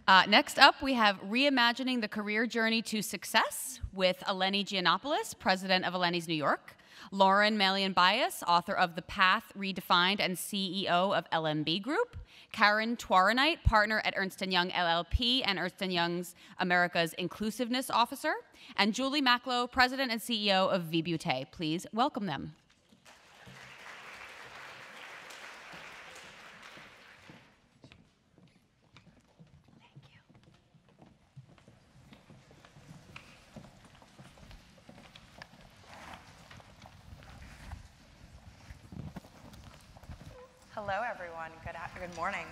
Next up, we have Reimagining the Career Journey to Success with Eleni Gianopulos, president of Eleni's New York. Lauren Maillian Bias, author of The Path Redefined and CEO of LMB Group. Karyn Twaronite, partner at Ernst & Young LLP and Ernst & Young's America's Inclusiveness Officer. And Julie Macklowe, president and CEO of Vibute. Please welcome them. Hello, everyone. Good morning.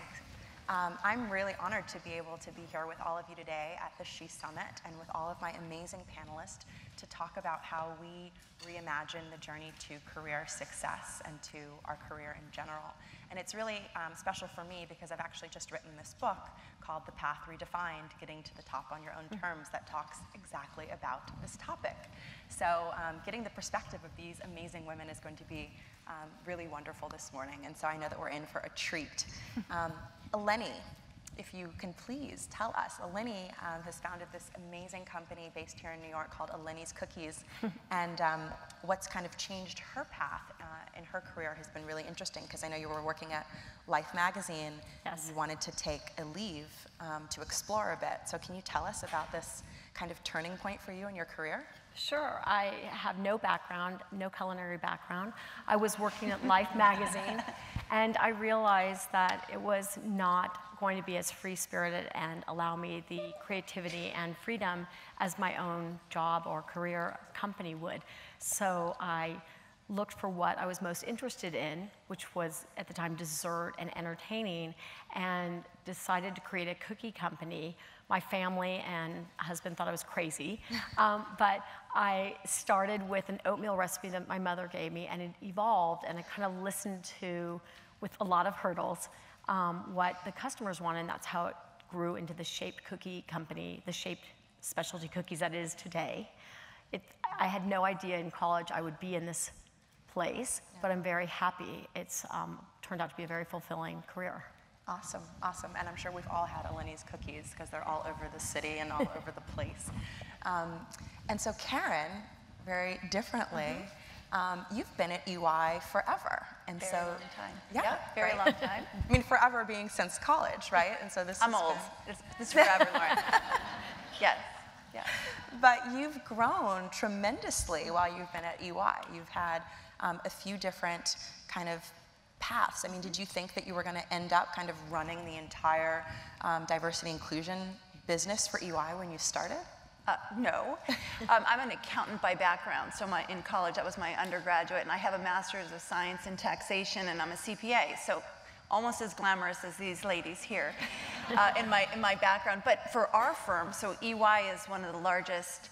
I'm really honored to be able to be here with all of you today at the S.H.E Summit and with all of my amazing panelists to talk about how we reimagine the journey to career success and to our career in general. And it's really special for me because I've actually just written this book called The Path Redefined, Getting to the Top on Your Own Terms, that talks exactly about this topic. So getting the perspective of these amazing women is going to be really wonderful this morning, and so I know that we're in for a treat. Eleni, if you can please tell us, Eleni has founded this amazing company based here in New York called Eleni's Cookies, and what's kind of changed her path in her career has been really interesting, because I know you were working at Life magazine. Yes. And you wanted to take a leave to explore a bit. So can you tell us about this kind of turning point for you in your career? Sure. I have no background, no culinary background. I was working at Life magazine, and I realized that it was not going to be as free-spirited and allow me the creativity and freedom as my own job or career company would. So I looked for what I was most interested in, which was at the time dessert and entertaining, and decided to create a cookie company. My family and husband thought I was crazy, but I started with an oatmeal recipe that my mother gave me, and it evolved, and I kind of listened to, with a lot of hurdles, what the customers wanted, and that's how it grew into the shaped cookie company, the shaped specialty cookies that it is today. I had no idea in college I would be in this place, but I'm very happy. It's turned out to be a very fulfilling career. Awesome, awesome. And I'm sure we've all had Eleni's Cookies because they're all over the city and all over the place. And so Karyn, very differently, you've been at EY forever. And very so, long time. Yeah, very right? long time. I mean, forever being since college, right? And so this I'm has old. been... This is forever, Lauren. Yes. Yeah. But you've grown tremendously while you've been at EY. You've had a few different kind of paths. I mean, did you think that you were going to end up kind of running the entire diversity inclusion business for EY when you started? No. I'm an accountant by background, so in college that was my undergraduate, and I have a master's of science in taxation, and I'm a CPA, so almost as glamorous as these ladies here in my background. But for our firm, so EY is one of the largest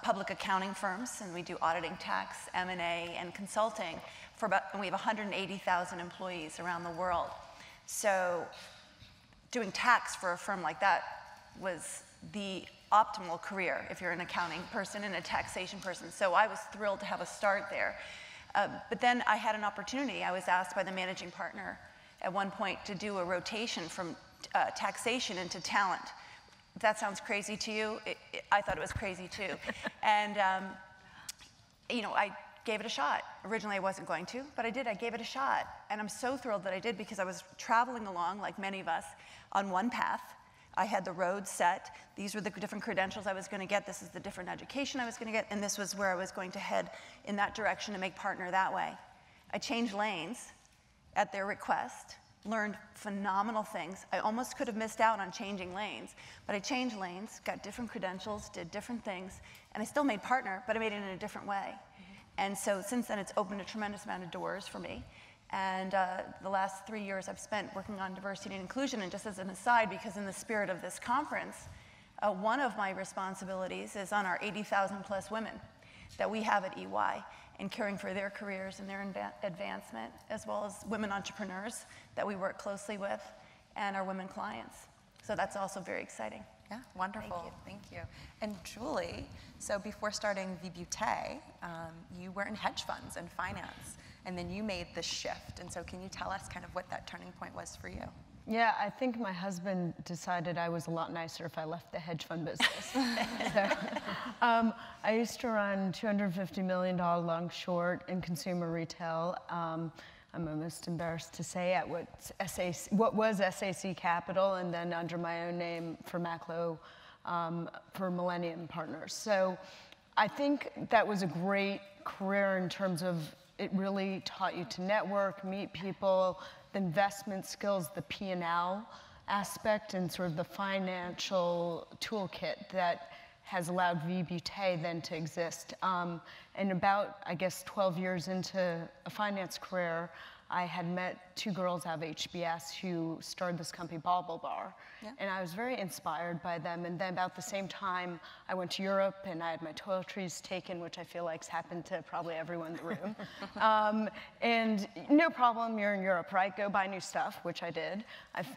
public accounting firms, and we do auditing, tax, M&A, and consulting. And we have 180,000 employees around the world. So doing tax for a firm like that was the optimal career if you're an accounting person and a taxation person. So I was thrilled to have a start there. But then I had an opportunity. I was asked by the managing partner at one point to do a rotation from taxation into talent. If that sounds crazy to you, I thought it was crazy too. And you know, I gave it a shot. Originally I wasn't going to, but I did. I gave it a shot. And I'm so thrilled that I did, because I was traveling along, like many of us, on one path. I had the road set. These were the different credentials I was going to get. This is the different education I was going to get. And this was where I was going to head in that direction to make partner that way. I changed lanes at their request, learned phenomenal things. I almost could have missed out on changing lanes, but I changed lanes, got different credentials, did different things, and I still made partner, but I made it in a different way. And so since then, it's opened a tremendous amount of doors for me. And the last 3 years I've spent working on diversity and inclusion. And just as an aside, because in the spirit of this conference, one of my responsibilities is on our 80,000 plus women that we have at EY, and caring for their careers and their advancement, as well as women entrepreneurs that we work closely with, and our women clients. So that's also very exciting. Yeah, wonderful. Thank you. And Julie, so before starting Vibute, you were in hedge funds and finance, and then you made the shift. And so can you tell us kind of what that turning point was for you? Yeah, I think my husband decided I was a lot nicer if I left the hedge fund business. So, I used to run $250 million long short in consumer retail. I'm almost embarrassed to say at what was S.H.E Capital, and then under my own name for Macklowe for Millennium Partners. So I think that was a great career in terms of it really taught you to network, meet people, the investment skills, the P&L aspect, and sort of the financial toolkit that has allowed Vibute then to exist. And about, I guess, 12 years into a finance career, I had met two girls out of HBS who started this company, Bobble Bar. Yeah. And I was very inspired by them. And then about the same time, I went to Europe and I had my toiletries taken, which I feel like's happened to probably everyone in the room. And no problem, you're in Europe, right? Go buy new stuff, which I did.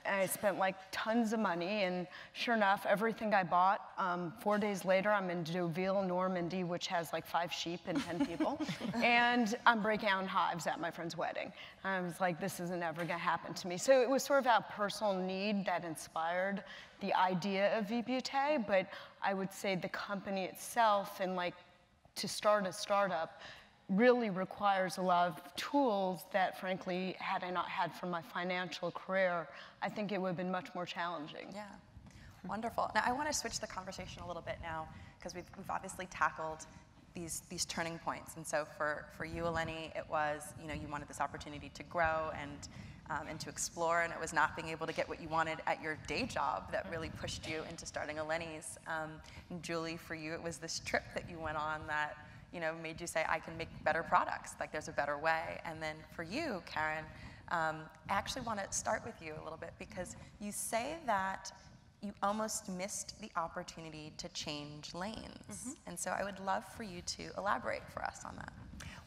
I spent like tons of money, and sure enough, everything I bought, 4 days later, I'm in Deauville, Normandy, which has like 5 sheep and 10 people. And I'm breaking out in hives at my friend's wedding. I was like, this isn't ever gonna happen to me. So it was sort of out personal need that inspired the idea of Vibute, but I would say the company itself and like to start a startup really requires a lot of tools that frankly, had I not had from my financial career, I think it would have been much more challenging. Yeah, wonderful. Now I wanna switch the conversation a little bit now, because we've obviously tackled these turning points. And so for you, Eleni, it was, you wanted this opportunity to grow and to explore, and it was not being able to get what you wanted at your day job that really pushed you into starting Eleni's. And Julie, for you, it was this trip that you went on that, made you say, I can make better products, like there's a better way. And then for you, Karyn, I actually want to start with you a little bit, because you say that you almost missed the opportunity to change lanes. And so I would love for you to elaborate for us on that.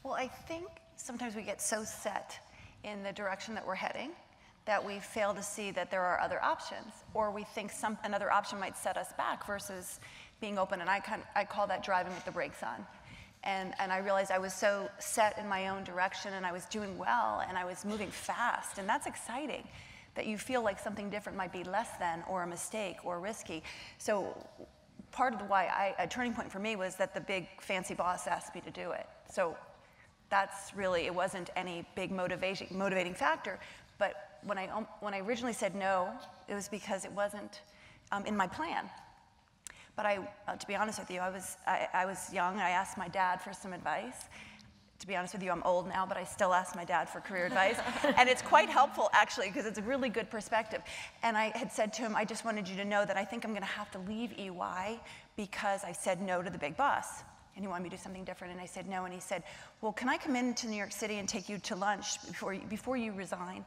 Well, I think sometimes we get so set in the direction that we're heading that we fail to see that there are other options, or we think another option might set us back versus being open. And I call that driving with the brakes on. And I realized I was so set in my own direction, and I was doing well, and I was moving fast, and that's exciting, that you feel like something different might be less than, or a mistake, or risky. So part of why a turning point for me was that the big fancy boss asked me to do it. So that's really, it wasn't any big motivating factor, but when I originally said no, it was because it wasn't in my plan. But to be honest with you, I was young, I asked my dad for some advice. To be honest with you, I'm old now, but I still ask my dad for career advice. And it's quite helpful, actually, because it's a really good perspective. And I had said to him, I just wanted you to know that I think I'm going to have to leave EY because I said no to the big boss. And he wanted me to do something different, and I said no. And he said, well, can I come into New York City and take you to lunch before you resign?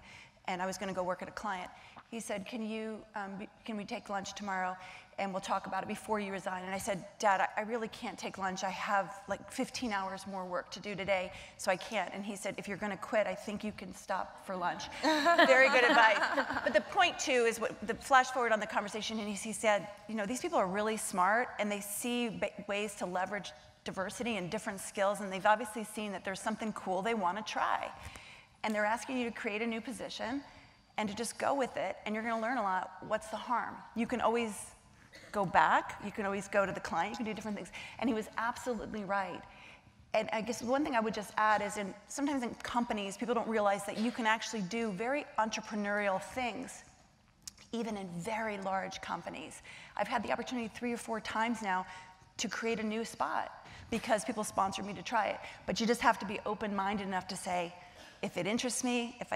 And I was going to go work at a client. He said, can we take lunch tomorrow? And we'll talk about it before you resign. And I said, Dad, I really can't take lunch. I have like 15 hours more work to do today, so I can't. And he said, if you're gonna quit, I think you can stop for lunch. Very good advice. But the point too is the flash forward on the conversation, and he said, these people are really smart, and they see ways to leverage diversity and different skills, and they've obviously seen that there's something cool they wanna try. And they're asking you to create a new position and to just go with it, and you're gonna learn a lot. What's the harm? You can always go back, you can always go to the client, you can do different things. And he was absolutely right. And I guess one thing I would just add is sometimes in companies, people don't realize that you can actually do very entrepreneurial things, even in very large companies. I've had the opportunity 3 or 4 times now to create a new spot because people sponsored me to try it. But you just have to be open-minded enough to say, if it interests me, if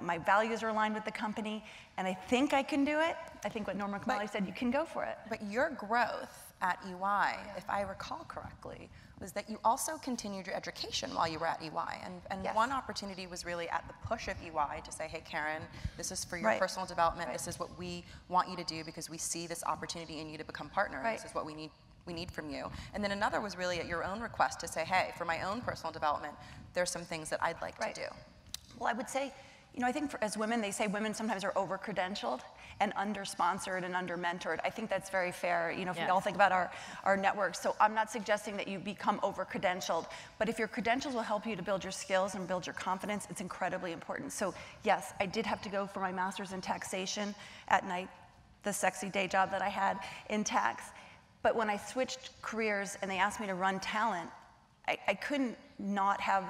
my values are aligned with the company, and I think I can do it, I think what Norma Kamali said, you can go for it. But your growth at EY, if I recall correctly, was that you also continued your education while you were at EY. And yes. One opportunity was really at the push of EY to say, hey, Karyn, this is for your personal development. This is what we want you to do because we see this opportunity in you to become partner. This is what we need from you. And then another was really at your own request to say, hey, for my own personal development, there's some things that I'd like to do. Well, I would say You know, I think as women, they say women sometimes are over-credentialed and under-sponsored and under-mentored. I think that's very fair, you know, if we all think about our networks. So I'm not suggesting that you become over-credentialed, but if your credentials will help you to build your skills and build your confidence, it's incredibly important. So yes, I did have to go for my master's in taxation at night, the sexy day job that I had in tax. But when I switched careers and they asked me to run talent, I couldn't not have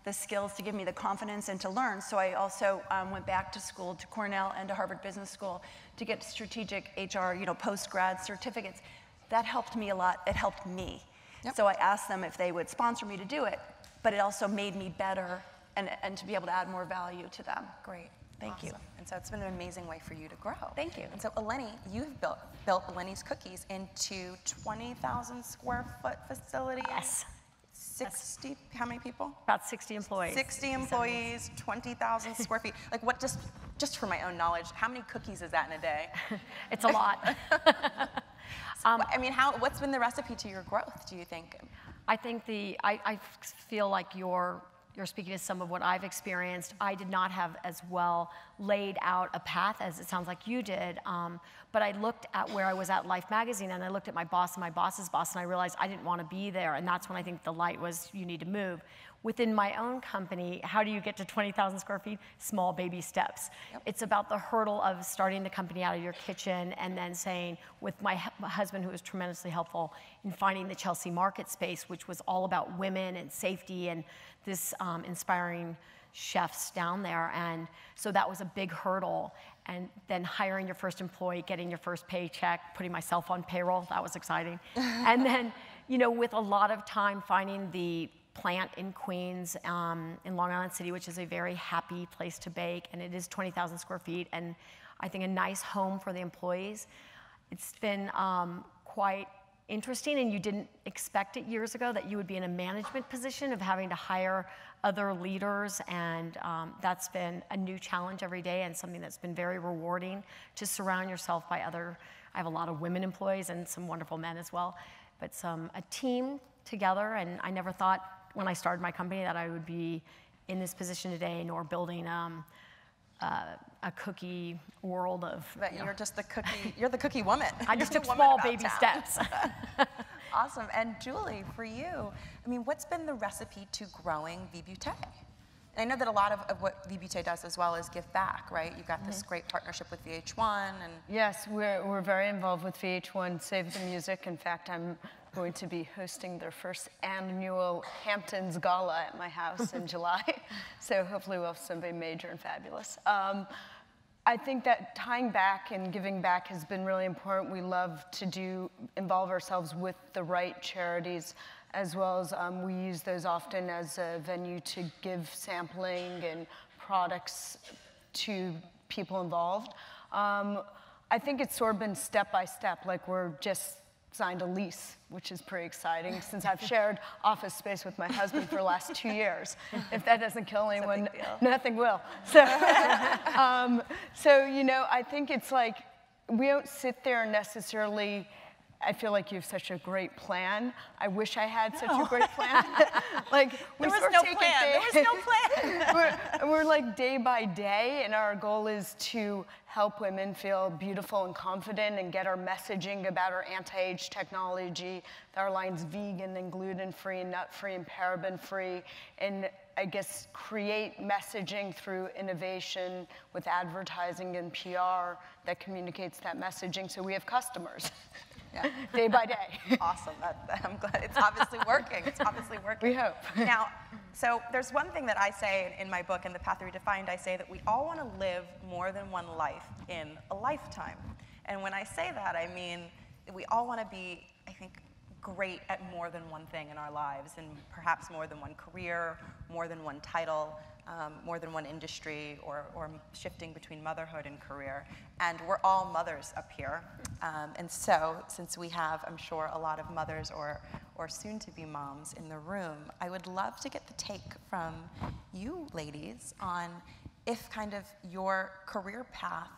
the skills to give me the confidence and to learn. So I also went back to school, to Cornell and to Harvard Business School, to get strategic HR, you know, post-grad certificates. That helped me a lot. It helped me. Yep. So I asked them if they would sponsor me to do it, but it also made me better and to be able to add more value to them. Great. Thank you. And so it's been an amazing way for you to grow. Thank you. And so Eleni, you've built Eleni's Cookies into 20,000 square foot facility. Yes. 60, how many people? About 60 employees. 60 employees, 20,000 square feet. Like what, just for my own knowledge, how many cookies is that in a day? It's a lot. I mean, what's been the recipe to your growth, do you think? I think I feel like you're speaking to some of what I've experienced. I did not have as well laid out a path as it sounds like you did, but I looked at where I was at Life magazine, and I looked at my boss and my boss's boss, and I realized I didn't want to be there, and that's when I think the light was, you need to move. Within my own company, how do you get to 20,000 square feet? Small baby steps. Yep. It's about the hurdle of starting the company out of your kitchen and then saying, with my husband, who was tremendously helpful in finding the Chelsea market space, which was all about women and safety and this inspiring chefs down there. And so that was a big hurdle. And then hiring your first employee, getting your first paycheck, putting myself on payroll, that was exciting. And then, you know, with a lot of time finding the plant in Queens, in Long Island City, which is a very happy place to bake, and it is 20,000 square feet, and I think a nice home for the employees. It's been quite interesting, and you didn't expect it years ago that you would be in a management position of having to hire other leaders, and that's been a new challenge every day and something that's been very rewarding to surround yourself by other. I have a lot of women employees and some wonderful men as well, but a team together, and I never thought when I started my company that I would be in this position today, nor building a cookie world of. But you're just the cookie. You're the cookie woman. I just took small baby steps. Awesome. And Julie, for you, I mean, what's been the recipe to growing Vie Beauté? I know that a lot of what Vie Beauté does as well is give back, right? You've got this great partnership with VH1 and. Yes, we're very involved with VH1 Save the Music. In fact, I'm going to be hosting their first annual Hamptons Gala at my house in July. So hopefully we'll have somebody major and fabulous. I think that tying back and giving back has been really important. We love to involve ourselves with the right charities, as well as we use those often as a venue to give sampling and products to people involved. I think it's sort of been step by step, like we're just signed a lease, which is pretty exciting since I've shared office space with my husband for the last 2 years. If that doesn't kill anyone, nothing will. So, so, you know, I think it's like, we don't sit there and necessarily, I feel like you have such a great plan. I wish I had such a great plan. Like, there was no plan. There was no plan. we're like day by day, and our goal is to help women feel beautiful and confident and get our messaging about our anti-age technology, our line's vegan and gluten-free and nut-free and paraben-free, and I guess create messaging through innovation with advertising and PR that communicates that messaging so we have customers. Yeah. Day by day. Awesome. I'm glad it's obviously working. It's obviously working. We hope. Now, so there's one thing that I say in my book, in The Path Redefined, I say that we all want to live more than one life in a lifetime. And when I say that, I mean we all want to be, I think, great at more than one thing in our lives, and perhaps more than one career, more than one title, more than one industry, or shifting between motherhood and career. And we're all mothers up here. And so, since we have, I'm sure, a lot of mothers or soon-to-be moms in the room, I would love to get the take from you ladies on if kind of your career path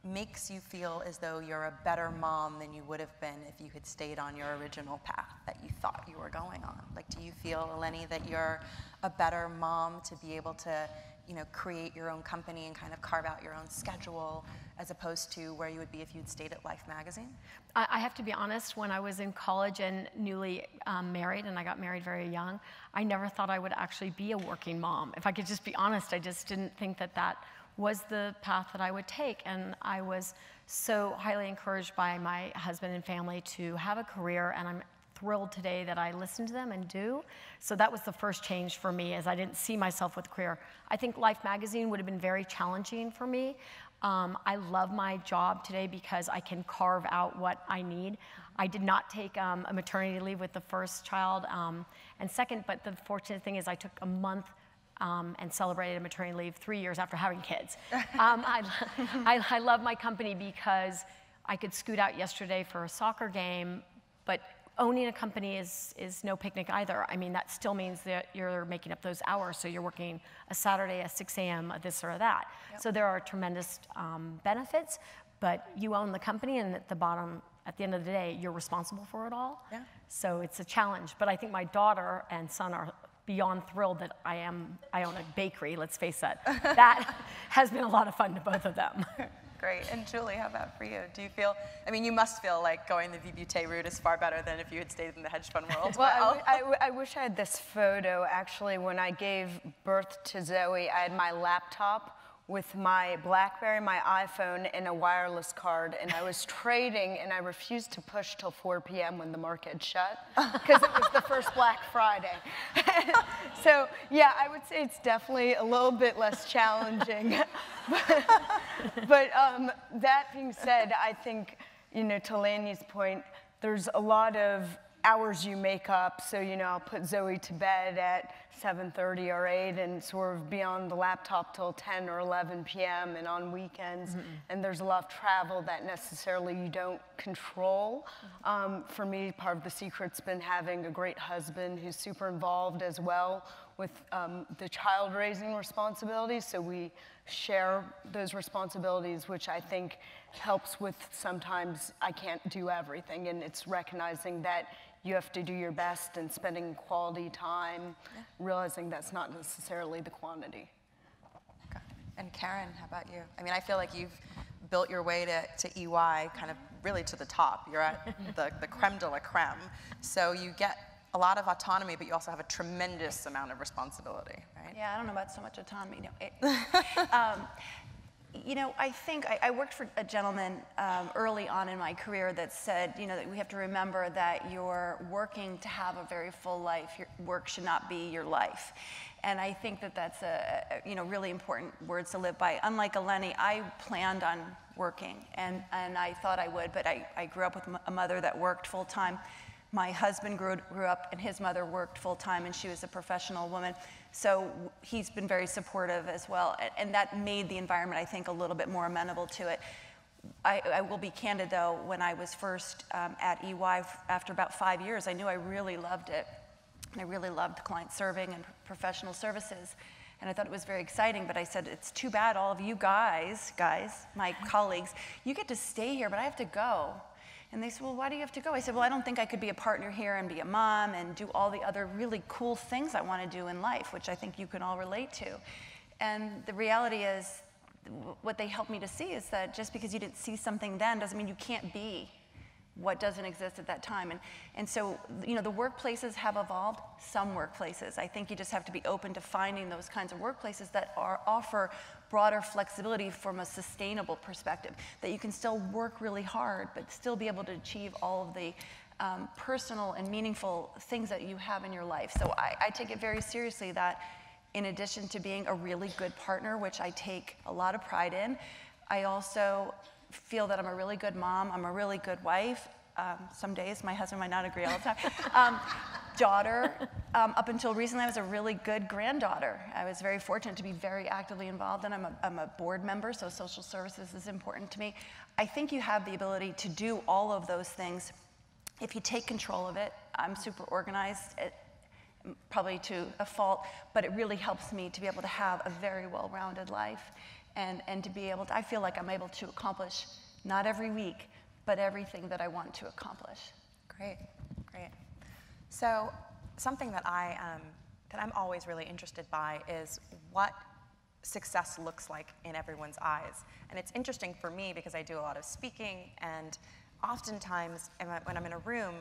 makes you feel as though you're a better mom than you would have been if you had stayed on your original path that you thought you were going on? Like, do you feel, Eleni, that you're a better mom to be able to, you know, create your own company and kind of carve out your own schedule, as opposed to where you would be if you'd stayed at Life magazine? I have to be honest, when I was in college and newly married, and I got married very young, I never thought I would actually be a working mom. If I could just be honest, I just didn't think that that was the path that I would take. And I was so highly encouraged by my husband and family to have a career, and I'm thrilled today that I listen to them and do. So that was the first change for me, as I didn't see myself with a career. I think Life magazine would have been very challenging for me. I love my job today because I can carve out what I need. I did not take a maternity leave with the first child and second, but the fortunate thing is I took a month and celebrated a maternity leave 3 years after having kids. I love my company because I could scoot out yesterday for a soccer game, but owning a company is no picnic either. I mean, that still means that you're making up those hours, so you're working a Saturday at 6 a.m., this or that. Yep. So there are tremendous benefits, but you own the company, and at the end of the day, you're responsible for it all. Yeah. So it's a challenge, but I think my daughter and son are beyond thrilled that I own a bakery, let's face it. That has been a lot of fun to both of them. Great. And Julie, how about for you? Do you feel, I mean, you must feel like going the VBT route is far better than if you had stayed in the hedge fund world. Well, I wish I had this photo. Actually, when I gave birth to Zoe, I had my laptop with my BlackBerry, my iPhone, and a wireless card, and I was trading, and I refused to push till 4 p.m. when the market shut, because it was the first Black Friday. So, yeah, I would say it's definitely a little bit less challenging. But that being said, I think, you know, to Eleni's point, there's a lot of hours you make up. So, you know, I'll put Zoe to bed at 7:30 or 8 and sort of be on the laptop till 10 or 11 p.m. and on weekends. Mm-hmm. And there's a lot of travel that necessarily you don't control. For me, part of the secret's been having a great husband who's super involved as well with the child raising responsibilities. So we share those responsibilities, which I think helps with sometimes I can't do everything. And it's recognizing that you have to do your best and spending quality time, realizing that's not necessarily the quantity. Okay. And Karyn, how about you? I mean, I feel like you've built your way to EY kind of really to the top. You're at the creme de la creme. So you get a lot of autonomy, but you also have a tremendous amount of responsibility, right? Yeah, I don't know about so much autonomy. No, you know, I think I worked for a gentleman early on in my career that said, you know, that we have to remember that you're working to have a very full life. Your work should not be your life. And I think that that's you know, really important words to live by. Unlike Eleni, I planned on working, and I thought I would, but I grew up with a mother that worked full time. My husband grew up, and his mother worked full time, and she was a professional woman. So he's been very supportive as well, and that made the environment, I think, a little bit more amenable to it. I will be candid, though, when I was first at EY, after about 5 years, I knew I really loved it. I really loved client serving and professional services, and I thought it was very exciting, but I said, it's too bad all of you guys, my colleagues, you get to stay here, but I have to go. And they said, well, why do you have to go? I said, well, I don't think I could be a partner here and be a mom and do all the other really cool things I want to do in life, which I think you can all relate to. And the reality is, what they helped me to see is that just because you didn't see something then doesn't mean you can't be what doesn't exist at that time. And so, you know, the workplaces have evolved, some workplaces. I think you just have to be open to finding those kinds of workplaces that offer broader flexibility from a sustainable perspective, that you can still work really hard, but still be able to achieve all of the personal and meaningful things that you have in your life. So I take it very seriously that in addition to being a really good partner, which I take a lot of pride in, I also feel that I'm a really good mom, I'm a really good wife. Some days my husband might not agree all the time. Daughter, up until recently I was a really good granddaughter. I was very fortunate to be very actively involved, and I'm a board member, so social services is important to me. I think you have the ability to do all of those things if you take control of it. I'm super organized, probably to a fault, but it really helps me to be able to have a very well-rounded life. And to be able to, I feel like I'm able to accomplish, not every week, but everything that I want to accomplish. Great, great. So something that I'm always really interested by is what success looks like in everyone's eyes. And it's interesting for me because I do a lot of speaking, and oftentimes when I'm in a room,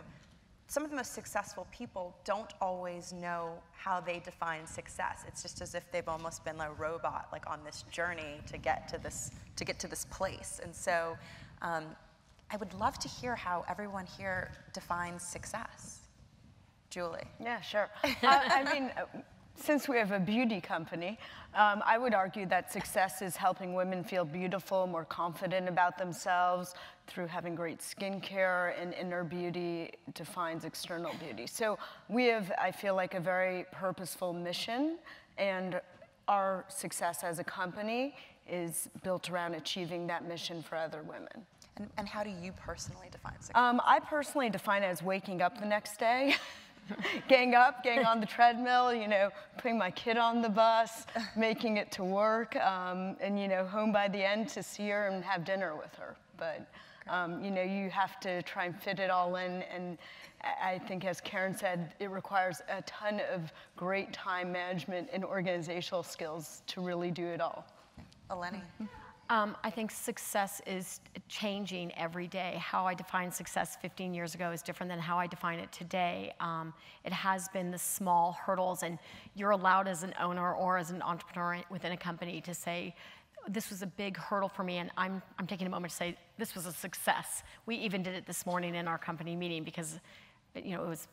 some of the most successful people don't always know how they define success. It's just as if they've almost been a robot, like on this journey to get to this place. And so I would love to hear how everyone here defines success. Julie. Yeah, sure. I mean, since we have a beauty company, I would argue that success is helping women feel beautiful, more confident about themselves through having great skincare, and inner beauty defines external beauty. So we have, I feel like, a very purposeful mission, and our success as a company is built around achieving that mission for other women. And how do you personally define success? I personally define it as waking up the next day. Getting up, getting on the treadmill, you know, putting my kid on the bus, making it to work, and, you know, home by the end to see her and have dinner with her. But, you know, you have to try and fit it all in. And I think, as Karyn said, it requires a ton of great time management and organizational skills to really do it all. Eleni? I think success is changing every day. How I defined success 15 years ago is different than how I define it today. It has been the small hurdles, and you're allowed as an owner or as an entrepreneur within a company to say, this was a big hurdle for me, and I'm taking a moment to say, this was a success. We even did it this morning in our company meeting because, you know, it was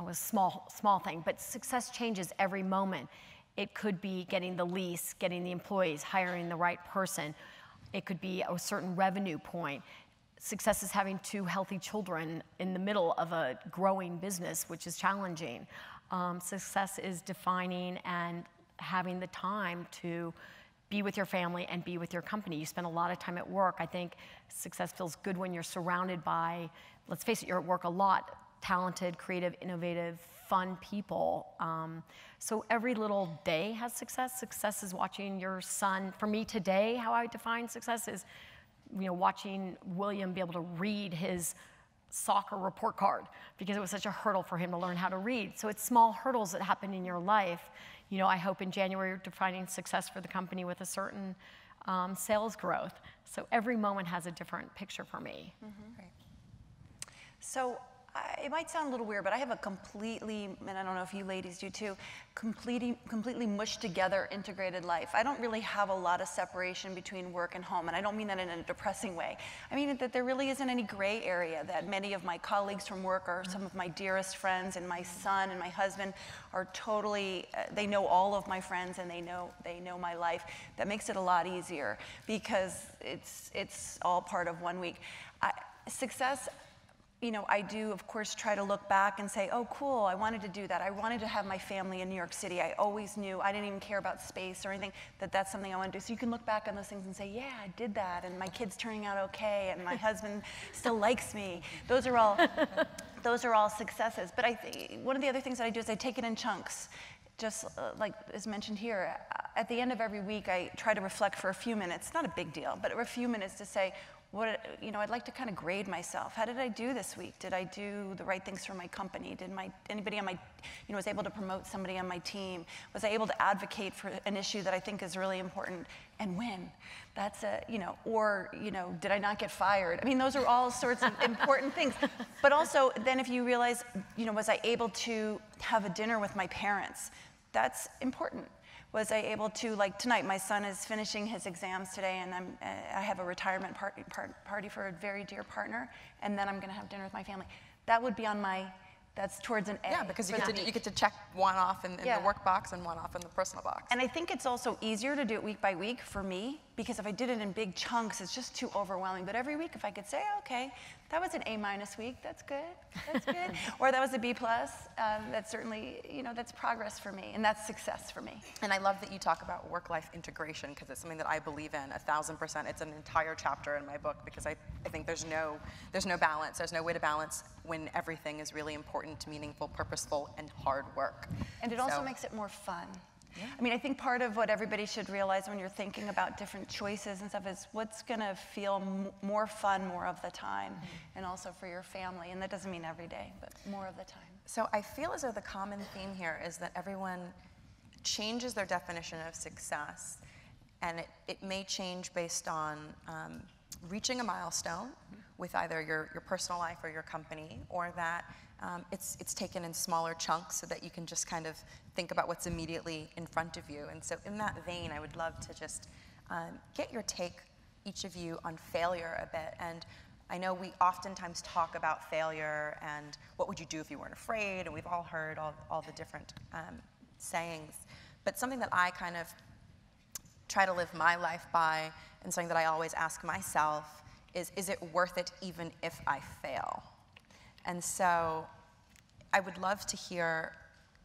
a small thing, but success changes every moment. It could be getting the lease, getting the employees, hiring the right person. It could be a certain revenue point. Success is having 2 healthy children in the middle of a growing business, which is challenging. Success is defining and having the time to be with your family and be with your company. You spend a lot of time at work. I think success feels good when you're surrounded by, let's face it, you're at work a lot, talented, creative, innovative, fun people. So every little day has success. Success is watching your son. For me today, how I define success is, you know, watching William be able to read his soccer report card because it was such a hurdle for him to learn how to read. So it's small hurdles that happen in your life. You know, I hope in January you're defining success for the company with a certain sales growth. So every moment has a different picture for me. Mm-hmm. Right. So it might sound a little weird, but I have a completely, and I don't know if you ladies do too, completely mushed together integrated life. I don't really have a lot of separation between work and home, and I don't mean that in a depressing way. I mean that there really isn't any gray area, that many of my colleagues from work are some of my dearest friends, and my son and my husband are totally, they know all of my friends, and they know my life. That makes it a lot easier because it's all part of one week. Success, you know, I do, of course, try to look back and say, oh, cool, I wanted to do that. I wanted to have my family in New York City. I always knew, I didn't even care about space or anything, that's something I want to do. So you can look back on those things and say, yeah, I did that, and my kid's turning out okay, and my husband still likes me. Those are all successes. But one of the other things that I do is I take it in chunks. Just like is mentioned here, at the end of every week, I try to reflect for a few minutes. Not a big deal, but for a few minutes to say, I'd like to kind of grade myself. How did I do this week? Did I do the right things for my company? Did anybody on my, was able to promote somebody on my team? Was I able to advocate for an issue that I think is really important and win? That's did I not get fired? I mean, those are all sorts of important things. But also, then if you realize, was I able to have a dinner with my parents? That's important. Was I able to, like tonight, my son is finishing his exams today, and I have a retirement party for a very dear partner, and then I'm going to have dinner with my family. That would be on that's towards an A. Yeah, because you get to check one off in the work box and one off in the personal box. And I think it's also easier to do it week by week for me, because if I did it in big chunks, it's just too overwhelming. But every week, if I could say, okay, that was an A- week, that's good, or that was a B+, that's certainly, that's progress for me, and that's success for me. And I love that you talk about work-life integration, because it's something that I believe in 1,000%. It's an entire chapter in my book, because I think there's no balance. There's no way to balance when everything is really important, meaningful, purposeful, and hard work. And it also makes it more fun. I mean, I think part of what everybody should realize when you're thinking about different choices and stuff is what's going to feel more fun more of the time, and also for your family. And that doesn't mean every day, but more of the time. So I feel as though the common theme here is that everyone changes their definition of success, and it may change based on reaching a milestone with either your personal life or your company, or that it's taken in smaller chunks so that you can just kind of think about what's immediately in front of you. And so in that vein, I would love to just get your take, each of you, on failure a bit. And I know we oftentimes talk about failure and what would you do if you weren't afraid, and we've all heard all the different sayings. But something that I kind of try to live my life by, and something that I always ask myself, is it worth it even if I fail? And so I would love to hear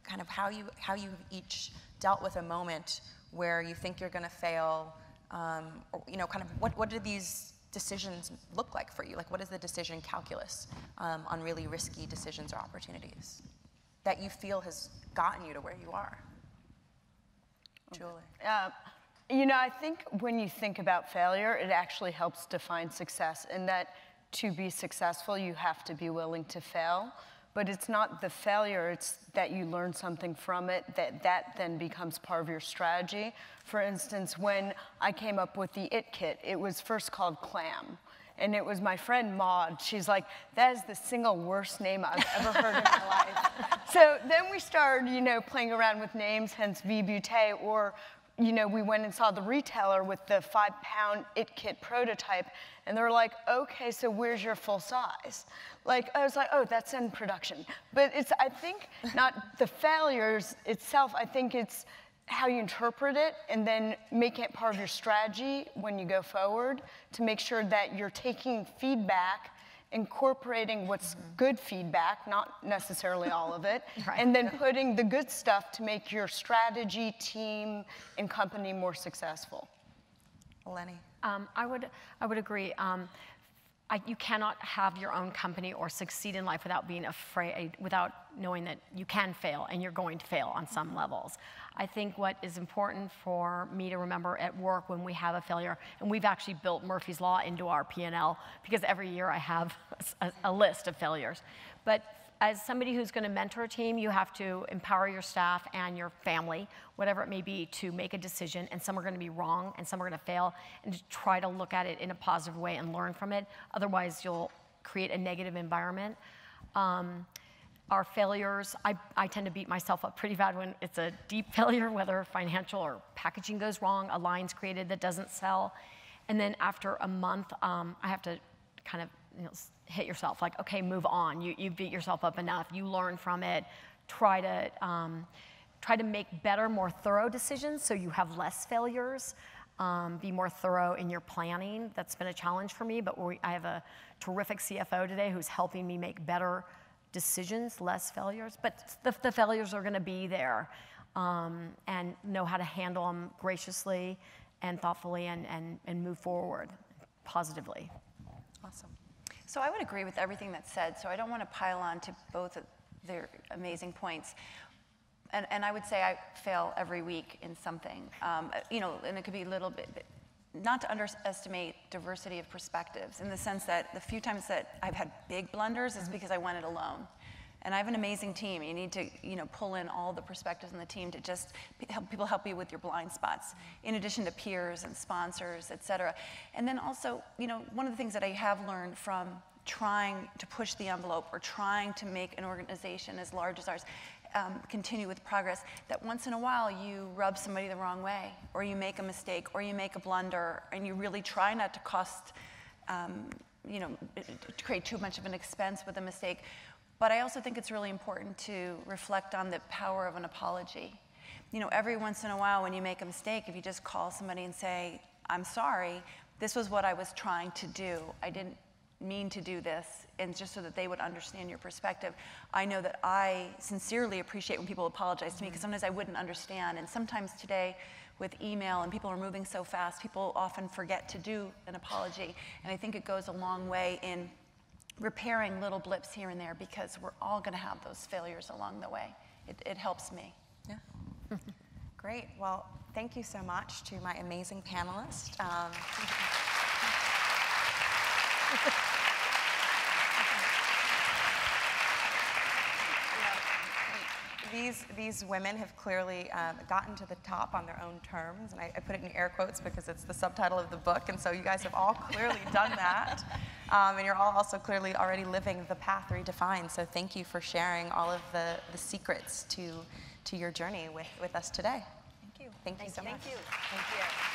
kind of how you've each dealt with a moment where you think you're going to fail, or, you know, kind of what do these decisions look like for you? Like, what is the decision calculus on really risky decisions or opportunities that you feel has gotten you to where you are? Julie. You know, I think when you think about failure, it actually helps define success, in that to be successful, you have to be willing to fail. But it's not the failure, it's that you learn something from it, that then becomes part of your strategy. For instance, when I came up with the IT kit, it was first called Clam. And it was my friend Maud. She's like, that is the single worst name I've ever heard in my life. So then we started, you know, playing around with names, hence V-Butey, or, you know, we went and saw the retailer with the 5-pound IT kit prototype, and they were like, okay, so where's your full size? Like, I was like, oh, that's in production. But it's, I think, not the failures itself, I think it's how you interpret it and then make it part of your strategy when you go forward, to make sure that you're taking feedback, incorporating what's good feedback, not necessarily all of it, and then putting the good stuff to make your strategy, team, and company more successful. Eleni. I would agree. You cannot have your own company or succeed in life without being afraid, without knowing that you can fail and you're going to fail on some levels. I think what is important for me to remember at work when we have a failure, and we've actually built Murphy's Law into our P&L, because every year I have a list of failures. But as somebody who's going to mentor a team, you have to empower your staff and your family, whatever it may be, to make a decision, and some are going to be wrong and some are going to fail, and to try to look at it in a positive way and learn from it. Otherwise, you'll create a negative environment. Our failures, I tend to beat myself up pretty bad when it's a deep failure, whether financial or packaging goes wrong, a line's created that doesn't sell. And then after a month, I have to kind of, you know, hit yourself, like, okay, move on. You beat yourself up enough. You learn from it. Try to make better, more thorough decisions so you have less failures. Be more thorough in your planning. That's been a challenge for me, but I have a terrific CFO today who's helping me make better decisions, less failures. But the failures are going to be there, and know how to handle them graciously and thoughtfully, and move forward positively. Awesome. So I would agree with everything that's said, so I don't want to pile on to both of their amazing points. And I would say I fail every week in something, you know, and it could be a little bit, not to underestimate diversity of perspectives, in the sense that the few times that I've had big blunders is because I went it alone. And I have an amazing team. You need to, you know, pull in all the perspectives in the team to just help you with your blind spots, in addition to peers and sponsors, et cetera. And then also, you know, one of the things that I have learned from trying to push the envelope, or trying to make an organization as large as ours continue with progress, that once in a while you rub somebody the wrong way, or you make a mistake, or you make a blunder, and you really try not to cost, you know, to create too much of an expense with a mistake. But I also think it's really important to reflect on the power of an apology. You know, every once in a while when you make a mistake, if you just call somebody and say, I'm sorry, this was what I was trying to do. I didn't mean to do this, and just so that they would understand your perspective. I know that I sincerely appreciate when people apologize to me, because sometimes I wouldn't understand. And sometimes today with email and people are moving so fast, people often forget to do an apology. And I think it goes a long way in repairing little blips here and there, because we're all going to have those failures along the way. It helps me. Yeah. Great. Well, thank you so much to my amazing panelists. These women have clearly gotten to the top on their own terms, and I put it in air quotes because it's the subtitle of the book, and so you guys have all clearly done that, and you're all also clearly already living the path redefined, so thank you for sharing all of the secrets to your journey with us today. Thank you. Thank you so much. Thank you. Thank you.